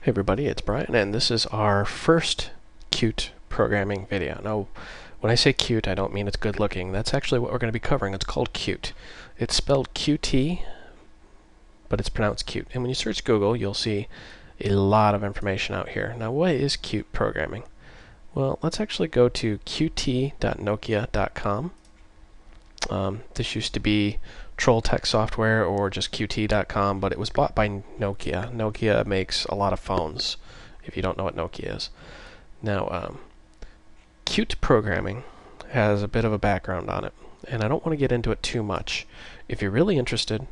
Hey everybody, it's Brian, and this is our first Qt programming video. Now, when I say Qt, I don't mean it's good looking. That's actually what we're going to be covering. It's called Qt. It's spelled QT, but it's pronounced Qt. And when you search Google, you'll see a lot of information out here. Now, what is Qt programming? Well, let's actually go to qt.nokia.com. This used to be Troll Tech Software or just qt.com, but it was bought by Nokia. Nokia makes a lot of phones, if you don't know what Nokia is. Now, Qt programming has a bit of a background on it, and I don't want to get into it too much. If you're really interested,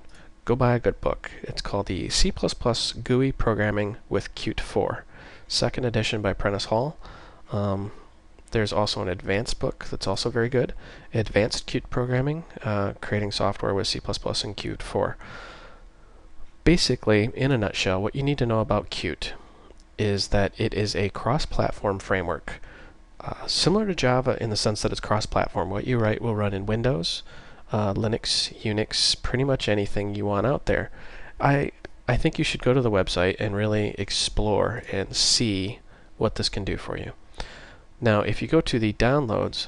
go buy a good book. It's called the C++ GUI Programming with Qt 4, second edition by Prentice Hall. There's also an advanced book that's also very good, Advanced Qt Programming, Creating Software with C++ and Qt 4. Basically, in a nutshell, what you need to know about Qt is that it is a cross-platform framework. Similar to Java in the sense that it's cross-platform. What you write will run in Windows, Linux, Unix, pretty much anything you want out there. I think you should go to the website and really explore and see what this can do for you. Now, if you go to the downloads,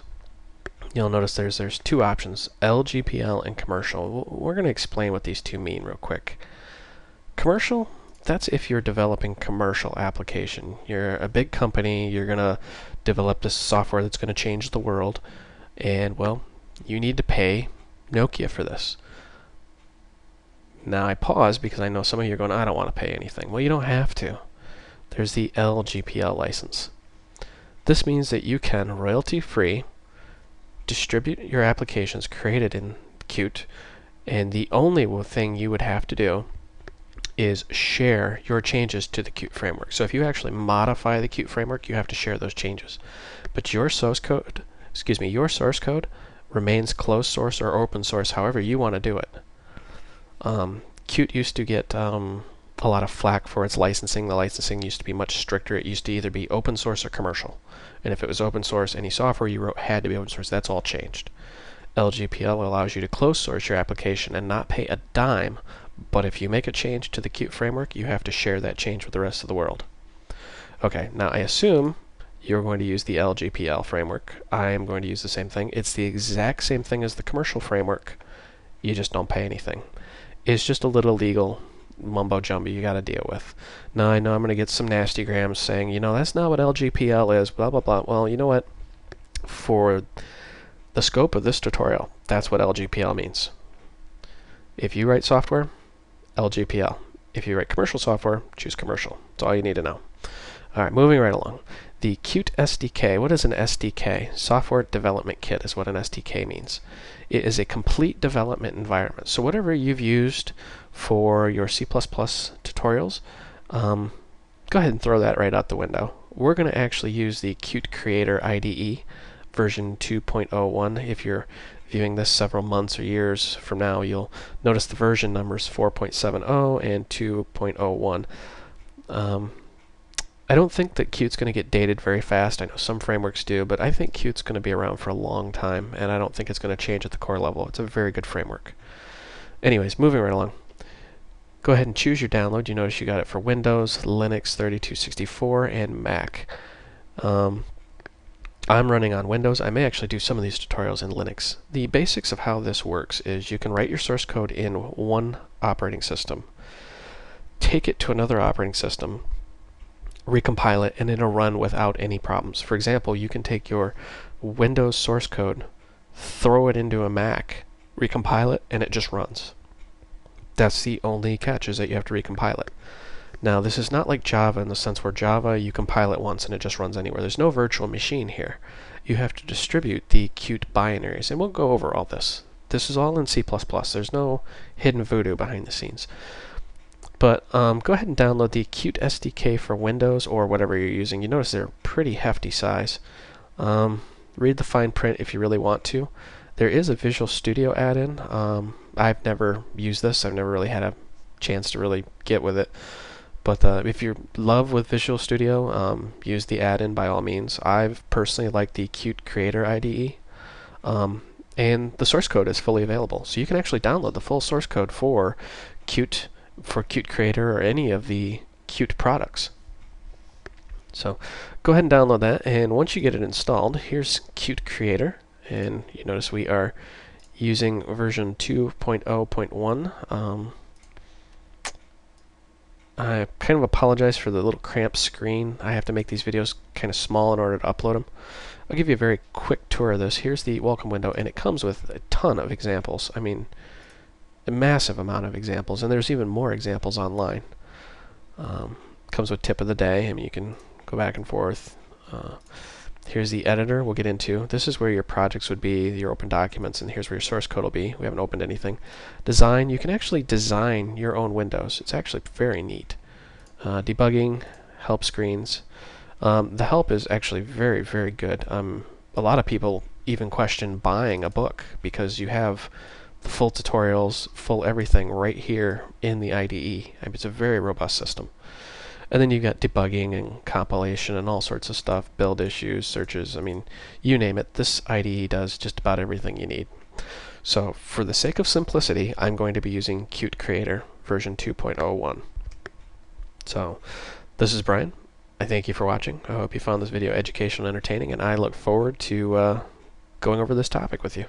you'll notice there's two options, LGPL and commercial. We're going to explain what these two mean real quick. Commercial, that's if you're developing commercial application. You're a big company, you're going to develop this software that's going to change the world, and well, you need to pay Nokia for this. Now I pause because I know some of you are going, I don't want to pay anything. Well, you don't have to. There's the LGPL license. This means that you can, royalty-free, distribute your applications created in Qt, and the only thing you would have to do is share your changes to the Qt framework. So if you actually modify the Qt framework, you have to share those changes. But your source code, remains closed source or open source, however you want to do it. Qt used to get a lot of flack for its licensing. The licensing used to be much stricter. It used to either be open source or commercial. And if it was open source, any software you wrote had to be open source. That's all changed. LGPL allows you to close source your application and not pay a dime, but if you make a change to the Qt framework, you have to share that change with the rest of the world. Okay, now I assume you're going to use the LGPL framework. I am going to use the same thing. It's the exact same thing as the commercial framework. You just don't pay anything. It's just a little legal mumbo jumbo you got to deal with. Now I know I'm going to get some nasty grams saying, you know, that's not what LGPL is, blah blah blah. Well, you know what? For the scope of this tutorial, that's what LGPL means. If you write software, LGPL. If you write commercial software, choose commercial. That's all you need to know. Alright, moving right along. The Qt SDK. What is an SDK? Software Development Kit is what an SDK means. It is a complete development environment. So whatever you've used for your C++ tutorials, go ahead and throw that right out the window. We're going to actually use the Qt Creator IDE version 2.01. If you're viewing this several months or years from now, you'll notice the version numbers 4.70 and 2.01. I don't think that Qt's going to get dated very fast. I know some frameworks do, but I think Qt's going to be around for a long time, and I don't think it's going to change at the core level. It's a very good framework. Anyways, moving right along. Go ahead and choose your download. You notice you got it for Windows, Linux 3264, and Mac. I'm running on Windows. I may actually do some of these tutorials in Linux. The basics of how this works is you can write your source code in one operating system, take it to another operating system, recompile it, and it'll run without any problems. For example, you can take your Windows source code, throw it into a Mac, recompile it, and it just runs. That's the only catch, is that you have to recompile it. Now, this is not like Java in the sense where Java, you compile it once and it just runs anywhere. There's no virtual machine here. You have to distribute the Qt binaries, and we'll go over all this. This is all in C++. There's no hidden voodoo behind the scenes. But go ahead and download the Qt SDK for Windows or whatever you're using. You notice they're a pretty hefty size. Read the fine print if you really want to. There is a Visual Studio add-in. I've never used this. I've never really had a chance to really get with it. But if you love with Visual Studio, use the add-in by all means. I've personally liked the Qt Creator IDE. And the source code is fully available. So you can actually download the full source code for Qt Creator or any of the Qt products. So go ahead and download that, and once you get it installed, here's Qt Creator, and you notice we are using version 2.0.1. I kind of apologize for the little cramped screen. I have to make these videos kind of small in order to upload them. I'll give you a very quick tour of this. Here's the welcome window, and it comes with a ton of examples. I mean, a massive amount of examples, and there's even more examples online. Comes with tip of the day. I mean, you can go back and forth. Here's the editor we'll get into. This is where your projects would be, your open documents, and here's where your source code will be. We haven't opened anything. Design, you can actually design your own windows. It's actually very neat. Debugging, help screens. The help is actually very, very good. A lot of people even question buying a book because you have the full tutorials, full everything right here in the IDE. I mean, it's a very robust system. And then you've got debugging and compilation and all sorts of stuff, build issues, searches, I mean, you name it. This IDE does just about everything you need. So for the sake of simplicity, I'm going to be using Qt Creator version 2.01. So this is Brian. I thank you for watching. I hope you found this video educational and entertaining, and I look forward to going over this topic with you.